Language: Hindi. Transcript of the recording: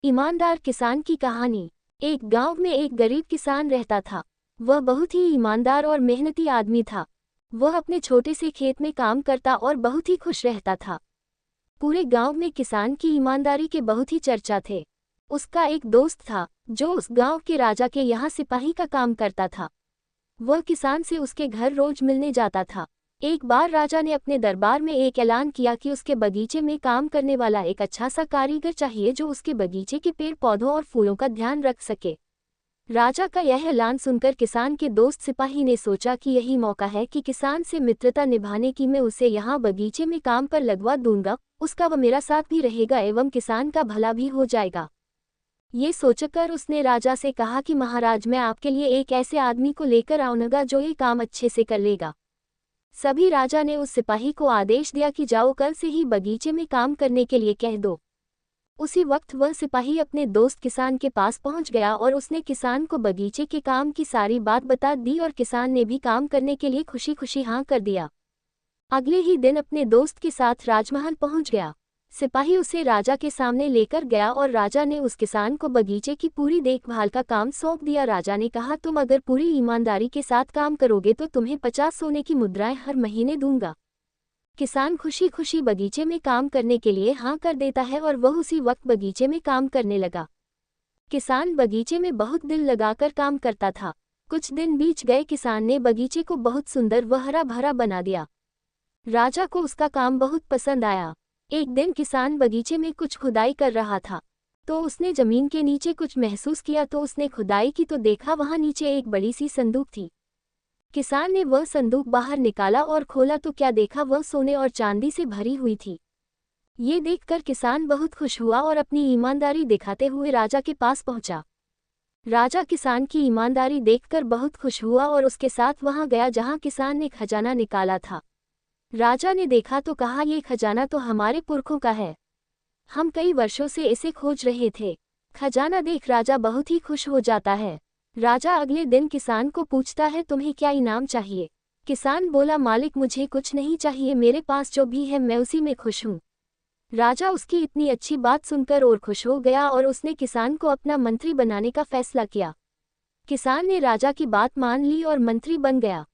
ईमानदार किसान की कहानी। एक गांव में एक गरीब किसान रहता था। वह बहुत ही ईमानदार और मेहनती आदमी था। वह अपने छोटे से खेत में काम करता और बहुत ही खुश रहता था। पूरे गांव में किसान की ईमानदारी के बहुत ही चर्चा थे। उसका एक दोस्त था जो उस गांव के राजा के यहाँ सिपाही का काम करता था। वह किसान से उसके घर रोज मिलने जाता था। एक बार राजा ने अपने दरबार में एक ऐलान किया कि उसके बगीचे में काम करने वाला एक अच्छा सा कारीगर चाहिए जो उसके बगीचे के पेड़ पौधों और फूलों का ध्यान रख सके। राजा का यह ऐलान सुनकर किसान के दोस्त सिपाही ने सोचा कि यही मौका है कि किसान से मित्रता निभाने की मैं उसे यहाँ बगीचे में काम पर लगवा दूंगा, उसका वह मेरा साथ भी रहेगा एवं किसान का भला भी हो जाएगा। ये सोचकर उसने राजा से कहा कि महाराज, मैं आपके लिए एक ऐसे आदमी को लेकर आऊंगा जो ये काम अच्छे से कर लेगा। सभी राजा ने उस सिपाही को आदेश दिया कि जाओ कल से ही बगीचे में काम करने के लिए कह दो। उसी वक्त वह सिपाही अपने दोस्त किसान के पास पहुंच गया और उसने किसान को बगीचे के काम की सारी बात बता दी और किसान ने भी काम करने के लिए खुशी खुशी हाँ कर दिया। अगले ही दिन अपने दोस्त के साथ राजमहल पहुंच गया। सिपाही उसे राजा के सामने लेकर गया और राजा ने उस किसान को बगीचे की पूरी देखभाल का काम सौंप दिया। राजा ने कहा, तुम अगर पूरी ईमानदारी के साथ काम करोगे तो तुम्हें 50 सोने की मुद्राएं हर महीने दूंगा। किसान खुशी खुशी बगीचे में काम करने के लिए हाँ कर देता है और वह उसी वक्त बगीचे में काम करने लगा। किसान बगीचे में बहुत दिल लगाकर काम करता था। कुछ दिन बीत गए। किसान ने बगीचे को बहुत सुंदर व हरा भरा बना दिया। राजा को उसका काम बहुत पसंद आया। एक दिन किसान बगीचे में कुछ खुदाई कर रहा था तो उसने जमीन के नीचे कुछ महसूस किया। तो उसने खुदाई की तो देखा वहां नीचे एक बड़ी सी संदूक थी। किसान ने वह संदूक बाहर निकाला और खोला तो क्या देखा, वह सोने और चांदी से भरी हुई थी। ये देखकर किसान बहुत खुश हुआ और अपनी ईमानदारी दिखाते हुए राजा के पास पहुंचा। राजा किसान की ईमानदारी देखकर बहुत खुश हुआ और उसके साथ वहां गया जहां किसान ने खजाना निकाला था। राजा ने देखा तो कहा, ये खजाना तो हमारे पुरखों का है, हम कई वर्षों से इसे खोज रहे थे। खजाना देख राजा बहुत ही खुश हो जाता है। राजा अगले दिन किसान को पूछता है, तुम्हें क्या इनाम चाहिए? किसान बोला, मालिक मुझे कुछ नहीं चाहिए, मेरे पास जो भी है मैं उसी में खुश हूँ। राजा उसकी इतनी अच्छी बात सुनकर और खुश हो गया और उसने किसान को अपना मंत्री बनाने का फैसला किया। किसान ने राजा की बात मान ली और मंत्री बन गया।